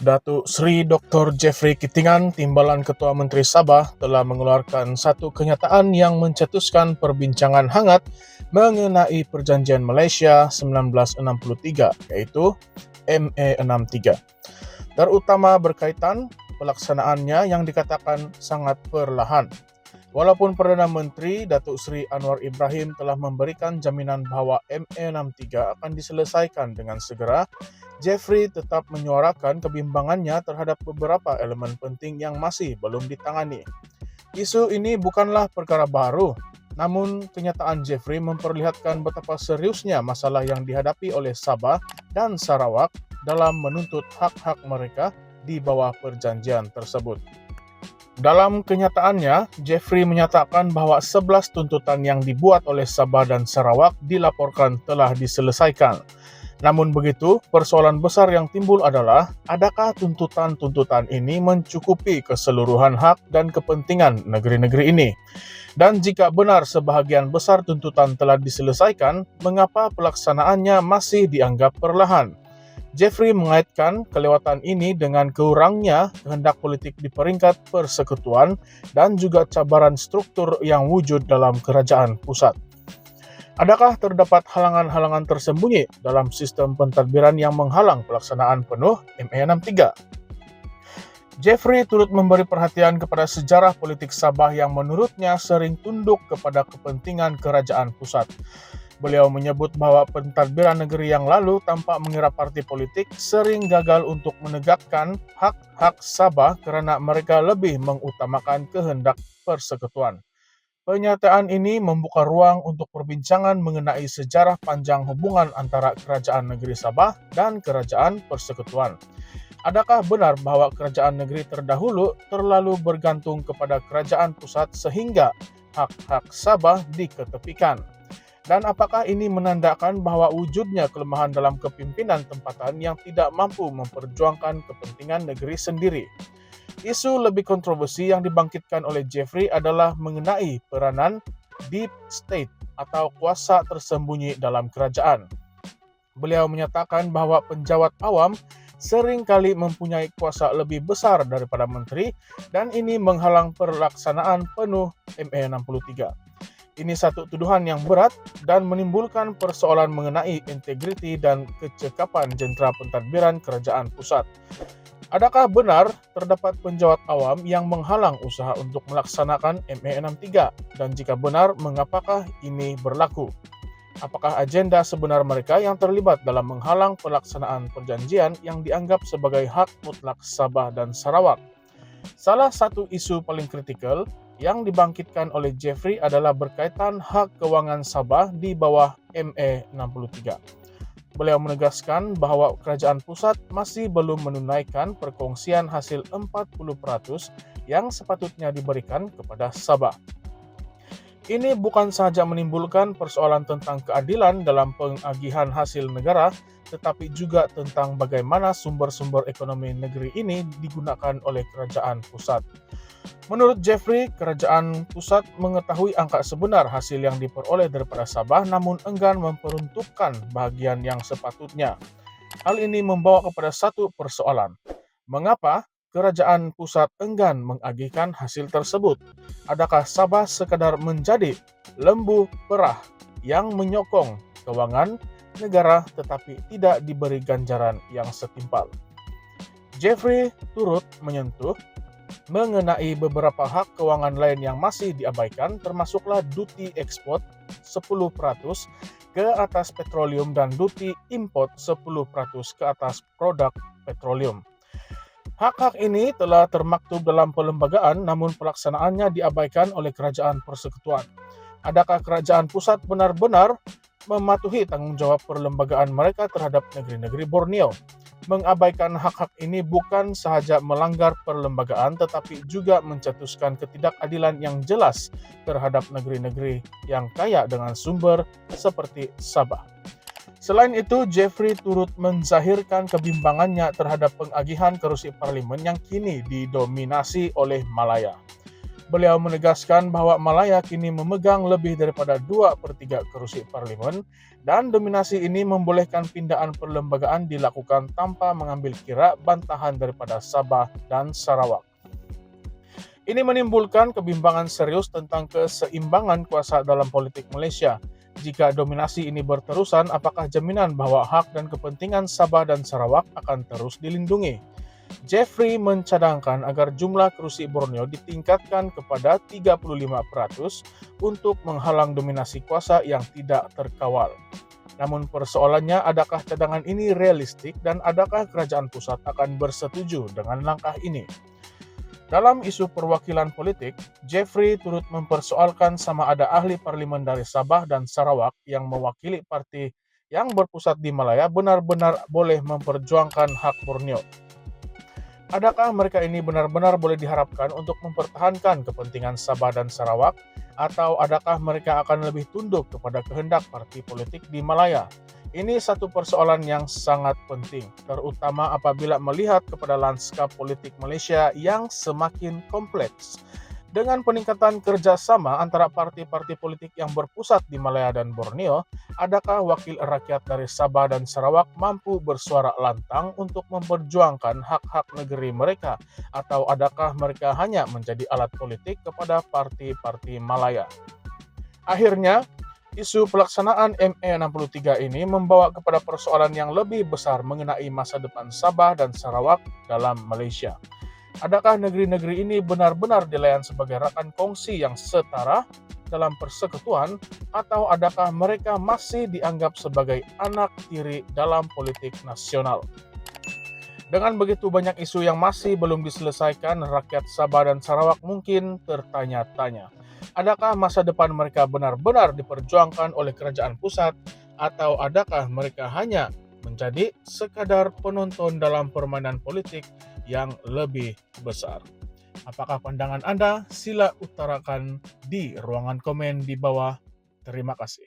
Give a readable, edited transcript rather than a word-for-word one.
Datuk Sri Dr. Jeffrey Kitingan, Timbalan Ketua Menteri Sabah, telah mengeluarkan satu kenyataan yang mencetuskan perbincangan hangat mengenai Perjanjian Malaysia 1963, yaitu MA63, terutama berkaitan pelaksanaannya yang dikatakan sangat perlahan. Walaupun Perdana Menteri Datuk Seri Anwar Ibrahim telah memberikan jaminan bahawa MA63 akan diselesaikan dengan segera, Jeffrey tetap menyuarakan kebimbangannya terhadap beberapa elemen penting yang masih belum ditangani. Isu ini bukanlah perkara baru, namun kenyataan Jeffrey memperlihatkan betapa seriusnya masalah yang dihadapi oleh Sabah dan Sarawak dalam menuntut hak-hak mereka di bawah perjanjian tersebut. Dalam kenyataannya, Jeffrey menyatakan bahawa 11 tuntutan yang dibuat oleh Sabah dan Sarawak dilaporkan telah diselesaikan. Namun begitu, persoalan besar yang timbul adalah, adakah tuntutan-tuntutan ini mencukupi keseluruhan hak dan kepentingan negeri-negeri ini? Dan jika benar sebahagian besar tuntutan telah diselesaikan, mengapa pelaksanaannya masih dianggap perlahan? Jeffrey mengaitkan kelewatan ini dengan kurangnya kehendak politik di peringkat persekutuan dan juga cabaran struktur yang wujud dalam kerajaan pusat. Adakah terdapat halangan-halangan tersembunyi dalam sistem pentadbiran yang menghalang pelaksanaan penuh MA63? Jeffrey turut memberi perhatian kepada sejarah politik Sabah yang menurutnya sering tunduk kepada kepentingan kerajaan pusat. Beliau menyebut bahawa pentadbiran negeri yang lalu tanpa mengira parti politik sering gagal untuk menegakkan hak-hak Sabah kerana mereka lebih mengutamakan kehendak persekutuan. Pernyataan ini membuka ruang untuk perbincangan mengenai sejarah panjang hubungan antara kerajaan negeri Sabah dan kerajaan persekutuan. Adakah benar bahawa kerajaan negeri terdahulu terlalu bergantung kepada kerajaan pusat sehingga hak-hak Sabah diketepikan? Dan apakah ini menandakan bahawa wujudnya kelemahan dalam kepimpinan tempatan yang tidak mampu memperjuangkan kepentingan negeri sendiri? Isu lebih kontroversi yang dibangkitkan oleh Jeffrey adalah mengenai peranan deep state atau kuasa tersembunyi dalam kerajaan. Beliau menyatakan bahawa penjawat awam seringkali mempunyai kuasa lebih besar daripada menteri dan ini menghalang pelaksanaan penuh MA63. Ini satu tuduhan yang berat dan menimbulkan persoalan mengenai integriti dan kecekapan jentera pentadbiran kerajaan pusat. Adakah benar terdapat penjawat awam yang menghalang usaha untuk melaksanakan MA63? Dan jika benar, mengapakah ini berlaku? Apakah agenda sebenar mereka yang terlibat dalam menghalang pelaksanaan perjanjian yang dianggap sebagai hak mutlak Sabah dan Sarawak? Salah satu isu paling kritikal yang dibangkitkan oleh Jeffrey adalah berkaitan hak kewangan Sabah di bawah MA63. Beliau menegaskan bahawa kerajaan pusat masih belum menunaikan perkongsian hasil 40% yang sepatutnya diberikan kepada Sabah. Ini bukan sahaja menimbulkan persoalan tentang keadilan dalam pengagihan hasil negara, tetapi juga tentang bagaimana sumber-sumber ekonomi negeri ini digunakan oleh kerajaan pusat. Menurut Jeffrey, kerajaan pusat mengetahui angka sebenar hasil yang diperoleh daripada Sabah namun enggan memperuntukkan bahagian yang sepatutnya. Hal ini membawa kepada satu persoalan. Mengapa kerajaan pusat enggan mengagihkan hasil tersebut? Adakah Sabah sekadar menjadi lembu perah yang menyokong kewangan negara tetapi tidak diberi ganjaran yang setimpal? Jeffrey turut menyentuh mengenai beberapa hak kewangan lain yang masih diabaikan, termasuklah duti ekspor 10% ke atas petroleum dan duti import 10% ke atas produk petroleum. Hak-hak ini telah termaktub dalam perlembagaan namun pelaksanaannya diabaikan oleh kerajaan persekutuan. Adakah kerajaan pusat benar-benar mematuhi tanggungjawab perlembagaan mereka terhadap negeri-negeri Borneo? Mengabaikan hak-hak ini bukan sahaja melanggar perlembagaan tetapi juga mencetuskan ketidakadilan yang jelas terhadap negeri-negeri yang kaya dengan sumber seperti Sabah. Selain itu, Jeffrey turut menzahirkan kebimbangannya terhadap pengagihan kerusi parlimen yang kini didominasi oleh Malaya. Beliau menegaskan bahwa Malaya kini memegang lebih daripada 2/3 kursi parlemen dan dominasi ini membolehkan pindahan perlembagaan dilakukan tanpa mengambil kira bantahan daripada Sabah dan Sarawak. Ini menimbulkan kebimbangan serius tentang keseimbangan kuasa dalam politik Malaysia. Jika dominasi ini berterusan, apakah jaminan bahwa hak dan kepentingan Sabah dan Sarawak akan terus dilindungi? Jeffrey mencadangkan agar jumlah kursi Borneo ditingkatkan kepada 35% untuk menghalang dominasi kuasa yang tidak terkawal. Namun persoalannya, adakah cadangan ini realistik dan adakah kerajaan pusat akan bersetuju dengan langkah ini? Dalam isu perwakilan politik, Jeffrey turut mempersoalkan sama ada ahli parlimen dari Sabah dan Sarawak yang mewakili parti yang berpusat di Malaya benar-benar boleh memperjuangkan hak Borneo. Adakah mereka ini benar-benar boleh diharapkan untuk mempertahankan kepentingan Sabah dan Sarawak, atau adakah mereka akan lebih tunduk kepada kehendak parti politik di Malaya? Ini satu persoalan yang sangat penting, terutama apabila melihat kepada lanskap politik Malaysia yang semakin kompleks. Dengan peningkatan kerjasama antara parti-parti politik yang berpusat di Malaya dan Borneo, adakah wakil rakyat dari Sabah dan Sarawak mampu bersuara lantang untuk memperjuangkan hak-hak negeri mereka, atau adakah mereka hanya menjadi alat politik kepada parti-parti Malaya? Akhirnya, isu pelaksanaan ME63 ini membawa kepada persoalan yang lebih besar mengenai masa depan Sabah dan Sarawak dalam Malaysia. Adakah negeri-negeri ini benar-benar dilayan sebagai rakan kongsi yang setara dalam persekutuan, atau adakah mereka masih dianggap sebagai anak tiri dalam politik nasional? Dengan begitu banyak isu yang masih belum diselesaikan, rakyat Sabah dan Sarawak mungkin tertanya-tanya, adakah masa depan mereka benar-benar diperjuangkan oleh kerajaan pusat, atau adakah mereka hanya menjadi sekadar penonton dalam permainan politik yang lebih besar? Apakah pandangan Anda? Sila utarakan di ruangan komen di bawah. Terima kasih.